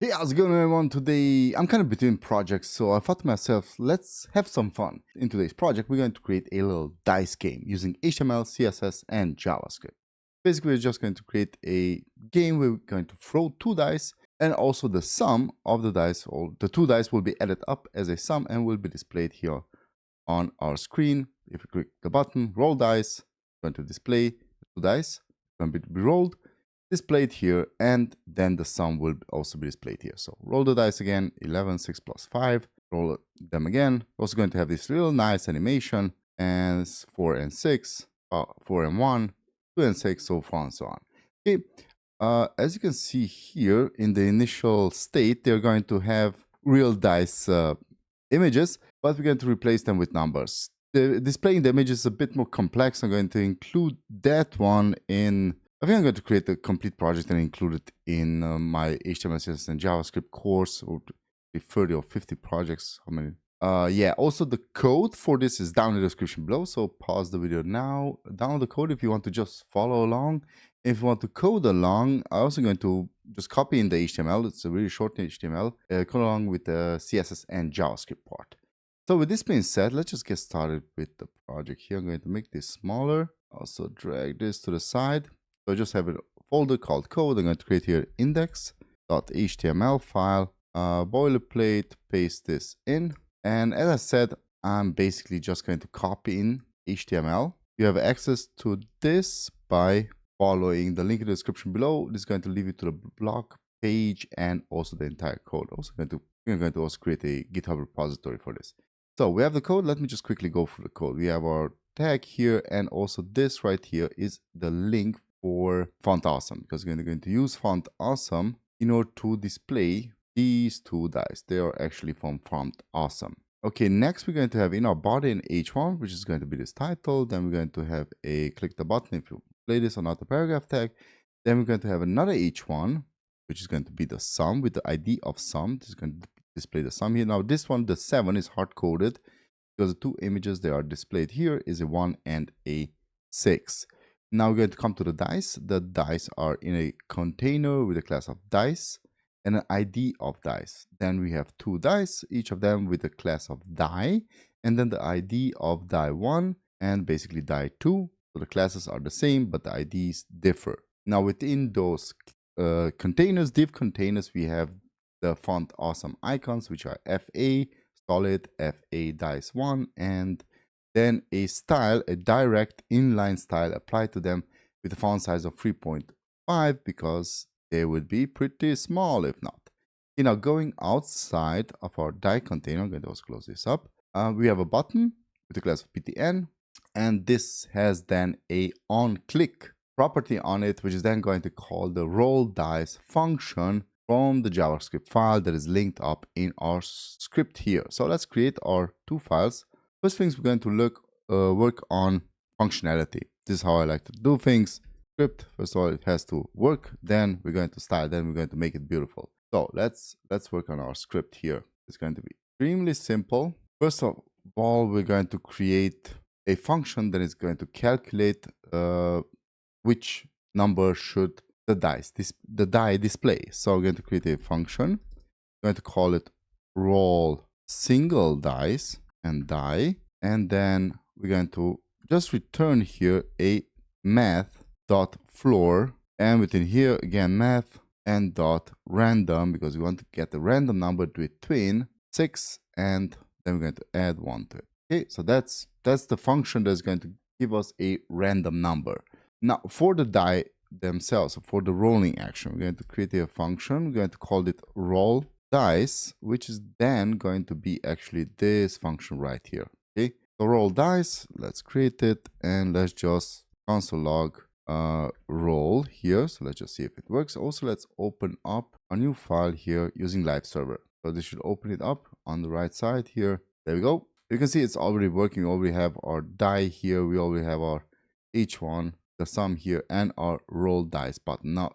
Hey, how's it going, everyone? Today I'm kind of between projects, so I thought to myself, let's have some fun. In today's project, we're going to create a little dice game using HTML, CSS, and JavaScript. Basically, we're just going to create a game where we're going to throw two dice, and also the sum of the dice, or the two dice, will be added up as a sum and will be displayed here on our screen. If you click the button, roll dice, it's going to display the two dice, going to be rolled, displayed here, and then the sum will also be displayed here. So roll the dice again, 11, 6 plus 5, roll them again. Also going to have this real nice animation, and 4 and 6, 4 and 1, 2 and 6, so far and so on. Okay, as you can see here in the initial state, they're going to have real dice images, but we're going to replace them with numbers. Displaying the image is a bit more complex. I'm going to include that one in, I think I'm going to create a complete project and include it in my HTML CSS and JavaScript course, or 30 or 50 projects. How many? Yeah, also the code for this is down in the description below, so pause the video now, download the code if you want to just follow along. If you want to code along, I'm also going to just copy in the HTML, it's a really short HTML, code along with the CSS and JavaScript part. So with this being said, let's just get started with the project here. I'm going to make this smaller, also drag this to the side. So I just have a folder called code. I'm going to create here index.html file, boilerplate, paste this in. And as I said, I'm basically just going to copy in HTML. You have access to this by following the link in the description below. This is going to lead you to the blog page and also the entire code. We're going to also create a GitHub repository for this. So we have the code. Let me just quickly go through the code. We have our tag here, and also this right here is the link for Font Awesome, because we're going to use Font Awesome in order to display these two dice. They are actually from Font Awesome. Okay, next we're going to have in our body an h1, which is going to be this title. Then we're going to have a click the button if you play this or not, the paragraph tag. Then we're going to have another h1, which is going to be the sum with the ID of sum. This is going to display the sum here. Now this one, the 7, is hard-coded because the two images that are displayed here is a 1 and a 6. Now we're going to come to the dice. The dice are in a container with a class of dice and an ID of dice. Then we have two dice, each of them with a class of die, and then the ID of die 1 and basically die 2. So the classes are the same, but the IDs differ. Now within those containers, div containers, we have the Font Awesome icons, which are FA, solid, FA dice 1, and then a style, a direct inline style applied to them with a font size of 3.5 because they would be pretty small if not. Now going outside of our die container, I'm going to also close this up. We have a button with the class of ptn, and this has then a onClick property on it, which is then going to call the roll dice function from the JavaScript file that is linked up in our script here. So let's create our two files. First things we're going to work on functionality. This is how I like to do things. Script, first of all, it has to work. Then we're going to style. Then we're going to make it beautiful. So let's work on our script here. It's going to be extremely simple. First of all, we're going to create a function that is going to calculate which number should the die display. So we're going to create a function. We're going to call it roll single dice and die, and then we're going to just return here a math.floor, and within here again math and dot random, because we want to get the random number between 6 and then we're going to add 1 to it. Okay, so that's the function that's going to give us a random number. Now for the die themselves, for the rolling action, we're going to create a function. We're going to call it roll dice, which is then going to be actually this function right here. Okay, so roll dice, let's create it, and let's just console log roll here. So let's just see if it works. Also, let's open up a new file here using live server. So this should open it up on the right side here. There we go. You can see it's already working. We already have our die here. We already have our h1, the sum here, and our roll dice button. Now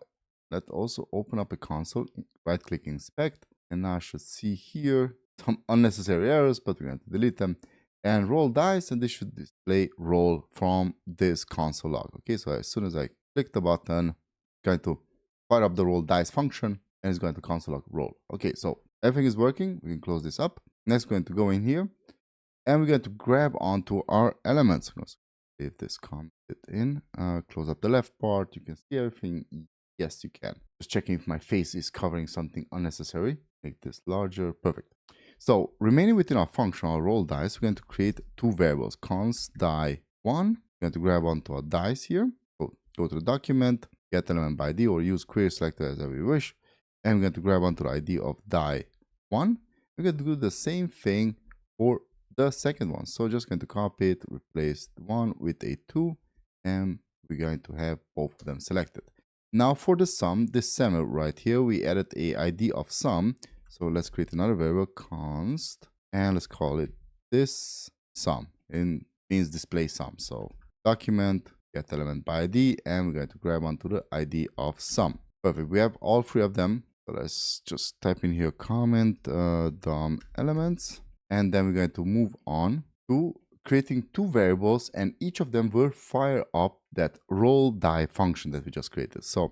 let's also open up a console, right click inspect, and now I should see here some unnecessary errors, but we're going to delete them, and roll dice, and this should display roll from this console log. Okay, so as soon as I click the button, I'm going to fire up the roll dice function, and it's going to console log roll. Okay, so everything is working. We can close this up. Next, we're going to go in here, and we're going to grab onto our elements. Save this comment in, close up the left part. You can see everything. Yes, you can. Just checking if my face is covering something unnecessary. Make this larger. Perfect. So remaining within our function, our roll dice, we're going to create two variables, const die1. We're going to grab onto our dice here. So go to the document, get element by ID, or use query selector as we wish. And we're going to grab onto the ID of die1. We're going to do the same thing for the second one. So just going to copy it, replace the 1 with a 2, and we're going to have both of them selected. Now for the sum, this sum right here, we added a ID of sum. So let's create another variable, const, and let's call it this sum. It means display sum. So document, get element by ID, and we're going to grab onto the ID of sum. Perfect. We have all three of them. So let's just type in here comment DOM elements, and then we're going to move on to creating two variables, and each of them will fire up that roll die function that we just created. So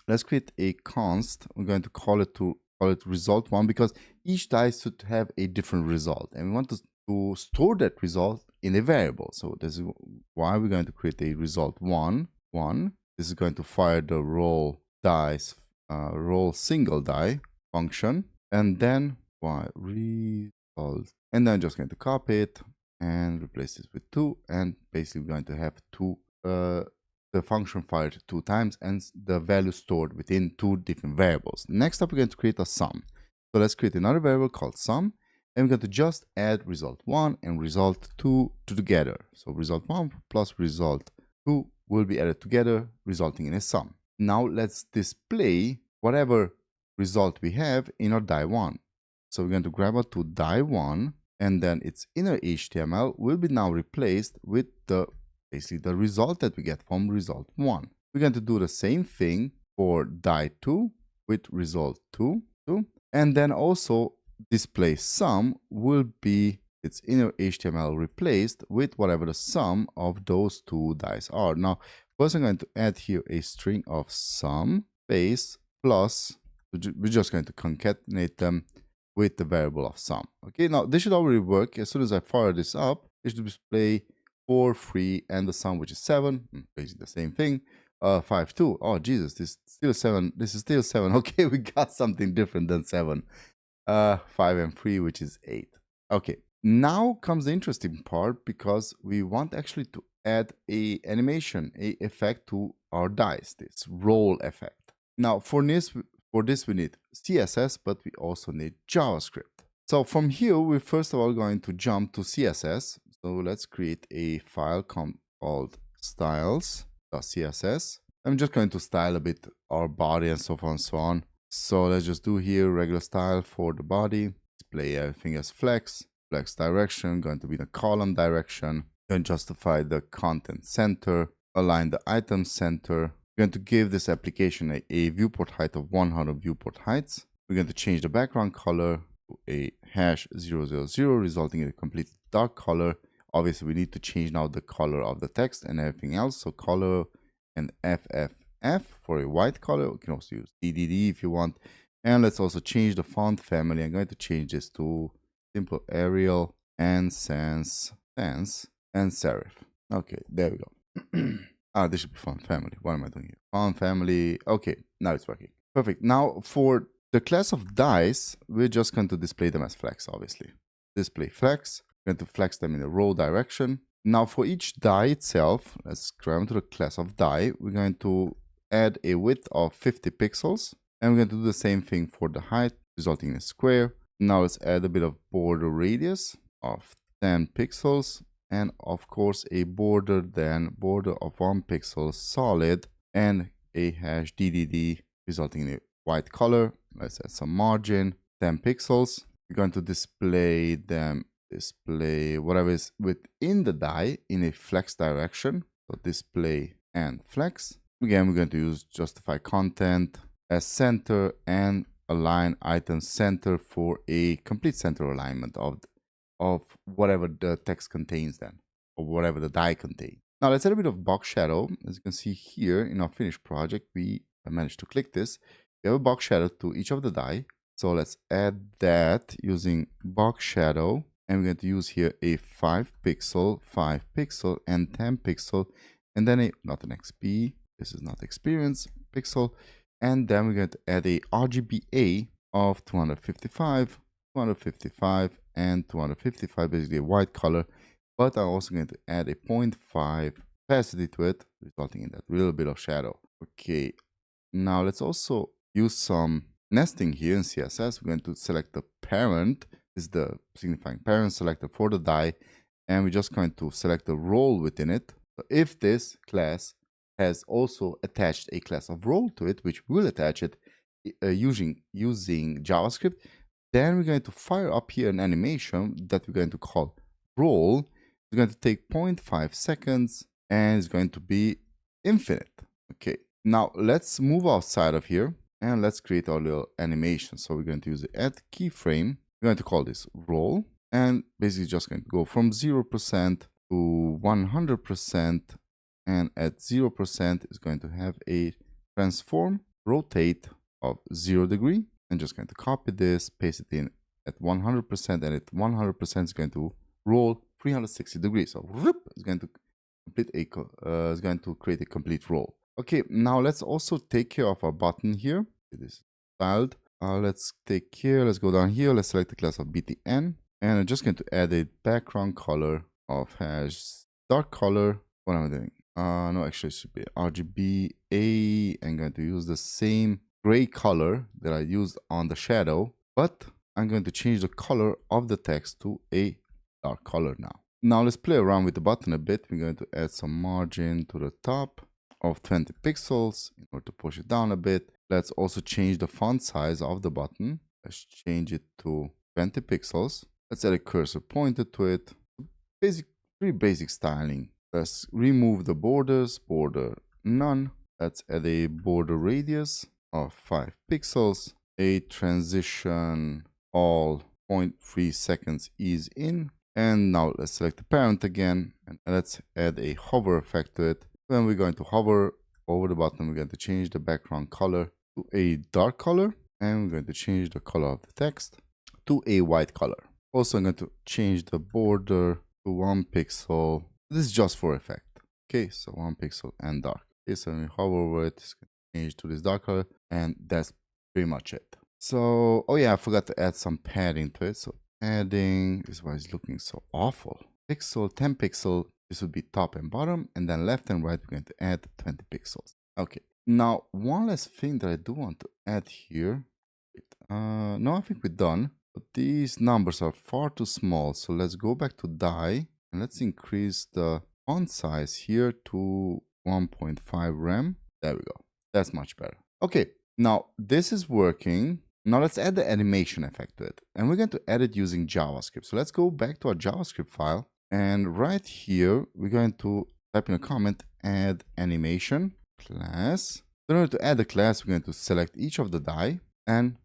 let's create a const. We're going to call it result1, because each die should have a different result, and we want to store that result in a variable. So this is why we're going to create a result1. This is going to fire the roll dice roll single die function, and then result, and then I'm just going to copy it and replace this with 2, and basically we're going to have the function fired 2 times and the value stored within 2 different variables. Next up, we're going to create a sum. So let's create another variable called sum, and we're going to just add result1 and result2 together. So result1 plus result2 will be added together, resulting in a sum. Now let's display whatever result we have in our die1. So we're going to grab it to die1, and then its inner HTML will be now replaced with basically the result that we get from result1. We're going to do the same thing for die2 with result2, and then also display sum will be its inner HTML replaced with whatever the sum of those two dice are. Now, first I'm going to add here a string of sum space plus, we're just going to concatenate them with the variable of sum. Okay, now this should already work. As soon as I fire this up, it should display 4, 3, and the sum, which is 7, basically the same thing. 5, 2. Oh, Jesus, this is still 7. This is still 7. Okay, we got something different than 7. 5 and 3, which is 8. Okay, now comes the interesting part, because we want actually to add a animation, a effect to our dice, this roll effect. Now for this we need CSS, but we also need JavaScript. So from here, we're first of all going to jump to CSS. So let's create a file called styles.css. I'm just going to style a bit our body and so on and so on. So let's just do here regular style for the body. Display everything as flex direction, going to be the column direction. Going to justify the content center, align the item center. We're going to give this application a viewport height of 100 viewport heights. We're going to change the background color to a #000, resulting in a completely dark color. Obviously, we need to change now the color of the text and everything else. So color and FFF for a white color. We can also use DDD if you want. And let's also change the font family. I'm going to change this to Simple Arial and Sans and Serif. Okay, there we go. This should be font family. What am I doing here? Font family. Okay, now it's working. Perfect. Now for the class of dice, we're just going to display them as flex, obviously. Display flex. We're going to flex them in the roll direction. Now for each die itself, let's grab to the class of die. We're going to add a width of 50 pixels. And we're going to do the same thing for the height, resulting in a square. Now let's add a bit of border radius of 10 pixels. And of course a border of 1 pixel solid, and a #DDD resulting in a white color. Let's add some margin, 10 pixels. We're going to display whatever is within the die in a flex direction. So display and flex. Again, we're going to use justify content as center and align item center for a complete center alignment of whatever the text contains then, or whatever the die contains. Now let's add a bit of box shadow. As you can see here in our finished project, we managed to click this. we have a box shadow to each of the die. So let's add that using box shadow. And we're going to use here a 5 pixel, and 10 pixel, and then not an XP, this is not experience, pixel. And then we're going to add a RGBA of 255, 255, and 255, basically a white color. But I'm also going to add a 0.5 opacity to it, resulting in that little bit of shadow. Okay, now let's also use some nesting here in CSS. We're going to select the parent, is the signifying parent selector for the die, and we're just going to select the role within it. So if this class has also attached a class of role to it, which will attach it using JavaScript, then we're going to fire up here an animation that we're going to call role. It's going to take 0.5 seconds and it's going to be infinite. Okay, now let's move outside of here and let's create our little animation. So we're going to use the add keyframe. We're going to call this role, and basically just going to go from 0% to 100%, and at 0% is going to have a transform rotate of 0 degree, and just going to copy this, paste it in at 100%, and at 100% is going to roll 360 degrees. So it's going to create a complete roll. Okay, now let's also take care of our button here. This is styled. Let's go down here. Let's select the class of btn, and I'm just going to add a background color of hash dark color. What am I doing? No, actually it should be RGBA. I'm going to use the same gray color that I used on the shadow, but I'm going to change the color of the text to a dark color now. Now let's play around with the button a bit. We're going to add some margin to the top of 20 pixels in order to push it down a bit. Let's also change the font size of the button. Let's change it to 20 pixels. Let's add a cursor pointer to it. Pretty basic styling. Let's remove the borders, border none. Let's add a border radius of 5 pixels. A transition all 0.3 seconds ease in. And now let's select the parent again, and let's add a hover effect to it. When we're going to hover over the button, we're going to change the background color to a dark color, and we're going to change the color of the text to a white color. Also, I'm going to change the border to 1 pixel. This is just for effect. Okay, so 1 pixel and dark. Okay, so when we hover over it, it's going to change to this dark color, and that's pretty much it. So, oh yeah, I forgot to add some padding to it. So padding, this is why it's looking so awful. Pixel, 10 pixel, this would be top and bottom, and then left and right, we're going to add 20 pixels. Okay, now one last thing that I do want to add here. No, I think we're done, but these numbers are far too small. So let's go back to die, and let's increase the font size here to 1.5 rem. There we go. That's much better. Okay, now this is working. Now let's add the animation effect to it, and we're going to add it using JavaScript. So let's go back to our JavaScript file, and right here we're going to type in a comment, add animation class. In order to add a class, we're going to select each of the die, and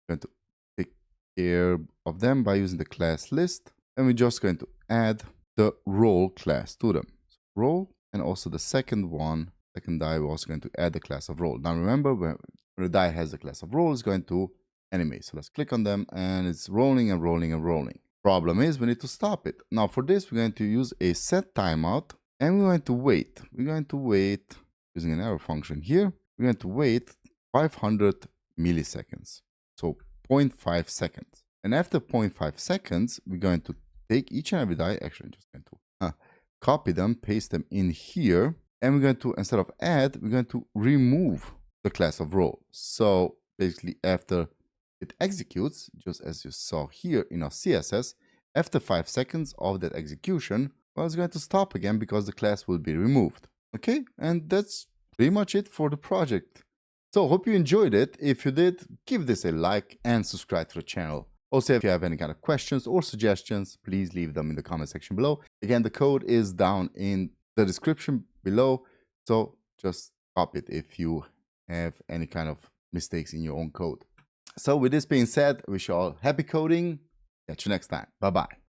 we're going to take care of them by using the class list, and we're just going to add the role class to them. So role, and also the second die, we're also going to add the class of role. Now remember, when the die has the class of role, it's going to animate. So let's click on them, and it's rolling and rolling and rolling. Problem is, we need to stop it. Now for this, we're going to use a setTimeout, and we're going to wait. We're going to wait using an arrow function here. We're going to wait 500 milliseconds. So 0.5 seconds. And after 0.5 seconds, we're going to take each and every die. Actually, I'm just going to copy them, paste them in here. And we're going to, instead of add, we're going to remove the class of role. So basically, after it executes, just as you saw here in our CSS, after 5 seconds of that execution, well, it's going to stop again because the class will be removed. Okay, and that's pretty much it for the project. So hope you enjoyed it. If you did, give this a like and subscribe to the channel. Also, if you have any kind of questions or suggestions, please leave them in the comment section below. Again, the code is down in the description below, so just copy it if you have any kind of mistakes in your own code. So with this being said, I wish you all happy coding. Catch you next time. Bye-bye.